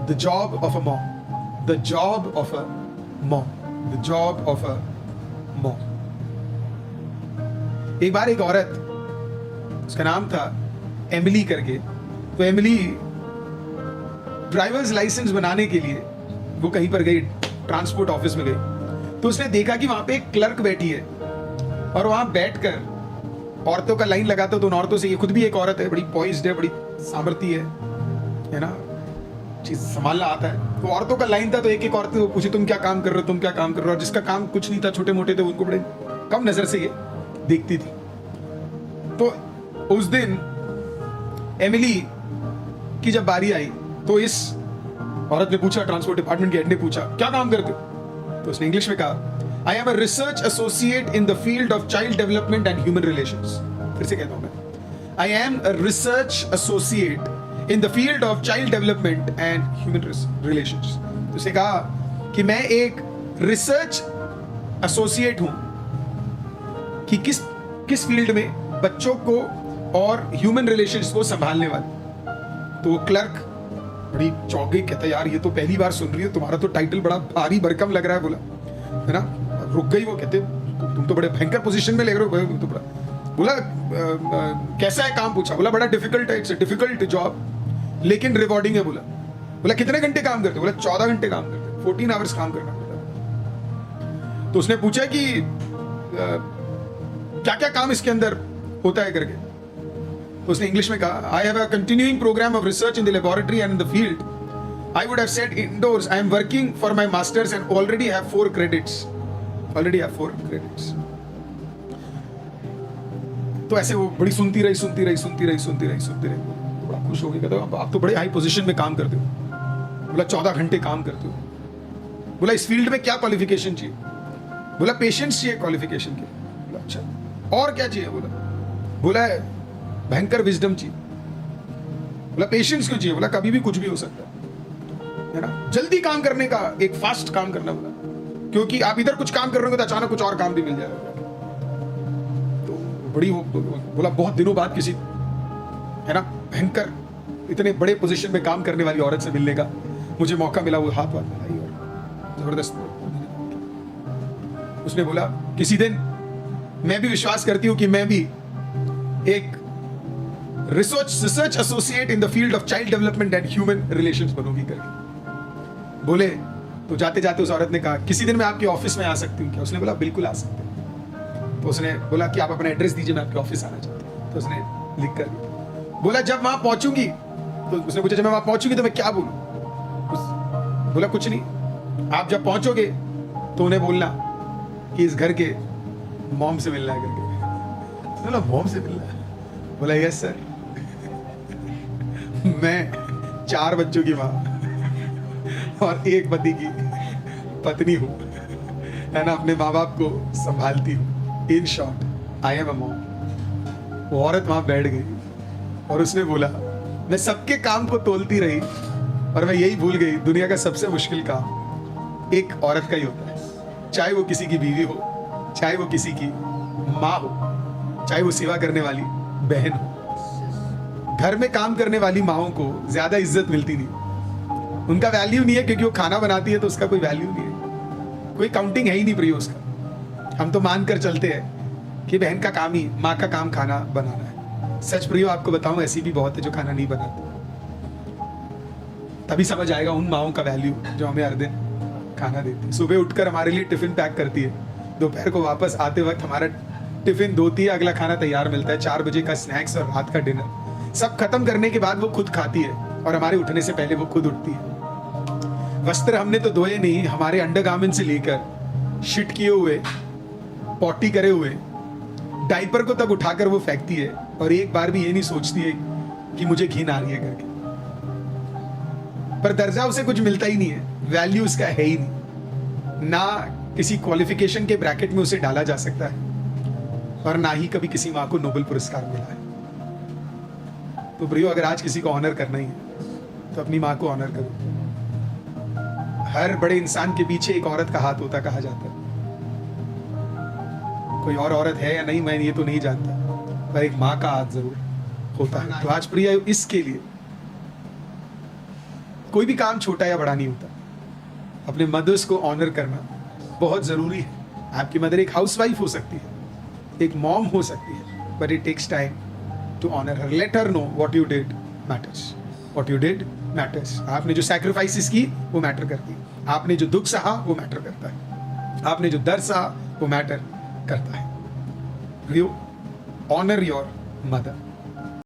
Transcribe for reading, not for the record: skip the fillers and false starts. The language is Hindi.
The job of a mom, the job of a mom, the job of a mom. एक बार एक औरत, उसका नाम था एमिली करके, तो एमिली ड्राइवर्स लाइसेंस बनाने के लिए वो कहीं पर गई, ट्रांसपोर्ट ऑफिस में गई, तो उसने देखा कि वहां पे एक क्लर्क बैठी है और वहां बैठकर औरतों का लाइन लगाता, तो उन औरतों से, ये खुद भी एक औरत है, बड़ी पॉइज्ड है, बड़ी सामर्थ्य है ना, चीज संभालना आता है, तो औरतों का लाइन था, तो एक एक औरत को पूछे तुम क्या काम कर रहे हो, तुम क्या काम कर रहे हो, और जिसका काम कुछ नहीं था, छोटे मोटे थे, उनको बड़े कम नजर से ये देखती थी। तो उस दिन एमिली की जब बारी आई तो इस औरत ने पूछा, ट्रांसपोर्ट डिपार्टमेंट के हेड ने पूछा क्या काम करते हो, तो उसने इंग्लिश में कहा I am a research associate in the field of child development and human relations. फिर से कहता हूं मैं, I am a research associate in the field of child development and human relations. तो उसने कहा कि मैं एक रिसर्च एसोसिएट हूं कि किस फील्ड में, बच्चों को और ह्यूमन रिलेशंस को संभालने वाले। तो वो क्लर्क बड़ी चौंक गई, कहता यार ये तो पहली बार सुन रही हो, तुम्हारा तो टाइटल बड़ा भारी भरकम लग रहा है, बोला है ना। रुक गई वो, कहते तुम तो बड़े भयंकर पोजीशन में ले रहे हो, तो बड़ा बोला कैसा है काम, पूछा, बोला बड़ा डिफिकल्ट है, इट्स अ डिफिकल्ट जॉब लेकिन रिवॉर्डिंग है। बोला कितने घंटे काम करते, बोला 14 घंटे काम करते, 14 आवर्स काम करना पड़ता। तो उसने पूछा कि क्या क्या काम इसके अंदर होता है करके, तो उसने इंग्लिश में कहा I have a continuing programme of research in the laboratory and in the field, I would have said indoors, I am working for my masters and already have 4 credits, already have 4 credits. तो ऐसे वो बड़ी सुनती रही, तो बड़ा खुश हो गई, कहता आप तो बड़े हाई पोजीशन में काम करते हो, बोला 14 घंटे काम करते हो, बोला इस फील्ड में क्या क्वालिफिकेशन चाहिए, बोला पेशेंस चाहिए क्वालिफिकेशन के, बोला अच्छा और क्या चाहिए, बोला भयंकर विजडम चाहिए, बोला पेशेंस क्यों चाहिए, बोला कभी भी कुछ भी हो सकता है ना, जल्दी काम करने का, एक फास्ट काम करना, बोला क्योंकि आप इधर कुछ काम कर रहे हो तो अचानक कुछ और काम भी मिल जाएगा। तो बड़ी बोला बहुत दिनों बाद किसी है ना भयंकर इतने बड़े पोजीशन में काम करने वाली औरत से मिलने का मुझे मौका मिला, वो हाथ मिलाई और जबरदस्त उसने बोला किसी दिन मैं भी विश्वास करती हूं कि मैं भी एक research associate in the field of child development and human relations बनूंगी करके। बोले तो जाते जाते उस औरत ने कहा किसी दिन मैं आपके ऑफिस में आ सकती हूँ क्या, उसने बोला बिल्कुल आ सकते हैं। तो उसने बोला कि आप अपना एड्रेस दीजिए, मैं आपके ऑफिस आना चाहती हूँ। तो उसने लिख कर बोला जब वहां पहुंचूंगी, तो उसने पूछा जब मैं वहां पहुंचूंगी तो मैं क्या बोलूं, बोला कुछ नहीं, आप जब पहुंचोगे तो उन्हें बोलना कि इस घर के मॉम से मिलना है करके। बोला मॉम से मिलना है, बोला यस सर, मैं 4 बच्चों की माँ और एक पति की पत्नी हूँ, है ना, अपने माँ बाप को संभालती हूँ, in short I am a mom. वो औरत वहां बैठ गई और उसने बोला मैं सबके काम को तोलती रही और मैं यही भूल गई दुनिया का सबसे मुश्किल काम एक औरत का ही होता है, चाहे वो किसी की बीवी हो, चाहे वो किसी की माँ हो, चाहे वो सेवा करने वाली बहन हो। घर में काम करने वाली माओं को ज्यादा इज्जत मिलती नहीं, उनका वैल्यू नहीं है क्योंकि वो खाना बनाती है तो उसका कोई वैल्यू नहीं है, कोई काउंटिंग है ही नहीं प्रियो उसका। हम तो मान कर चलते हैं कि बहन का काम ही, माँ का काम खाना बनाना है। सच प्रियो आपको बताऊं ऐसी भी बहुत है जो खाना नहीं बनाती, तभी समझ आएगा उन माओं का वैल्यू जो हमें हर दिन खाना देती है। सुबह उठकर हमारे लिए टिफिन पैक करती है, दोपहर को वापस आते वक्त हमारा टिफिन धोती है, अगला खाना तैयार मिलता है, 4 बजे का स्नैक्स और रात का डिनर सब खत्म करने के बाद वो खुद खाती है और हमारे उठने से पहले वो खुद उठती है। वस्त्र हमने तो धोए नहीं, हमारे अंडरगारमेंट से लेकर शिट किए हुए, पॉटी करे हुए डायपर को तक उठाकर वो फेंकती है और एक बार भी ये नहीं सोचती है कि मुझे घिन आ रही है करके। पर दर्जा उसे कुछ मिलता ही नहीं है, वैल्यू उसका है ही नहीं, ना किसी क्वालिफिकेशन के ब्रैकेट में उसे डाला जा सकता है और ना ही कभी किसी माँ को नोबेल पुरस्कार मिला है। तो प्रियो अगर आज किसी को ऑनर करना ही है तो अपनी माँ को ऑनर करो। हर बड़े इंसान के पीछे एक औरत का हाथ होता कहा जाता है, कोई और औरत है या नहीं मैं ये तो नहीं जानता, पर एक माँ का हाथ जरूर होता है। तो आज प्रिय इसके लिए कोई भी काम छोटा या बड़ा नहीं होता, अपने मदर्स को ऑनर करना बहुत ज़रूरी है। आपकी मदर एक हाउसवाइफ हो सकती है, एक मॉम हो सकती है, but it takes time to honour her. Let her know what you did matters, what you did matters. आपने जो सैक्रिफाइसेस की वो मैटर करती है, आपने जो दुख सहा वो मैटर करता है, आपने जो दर्द सहा वो मैटर करता है। You honour your mother.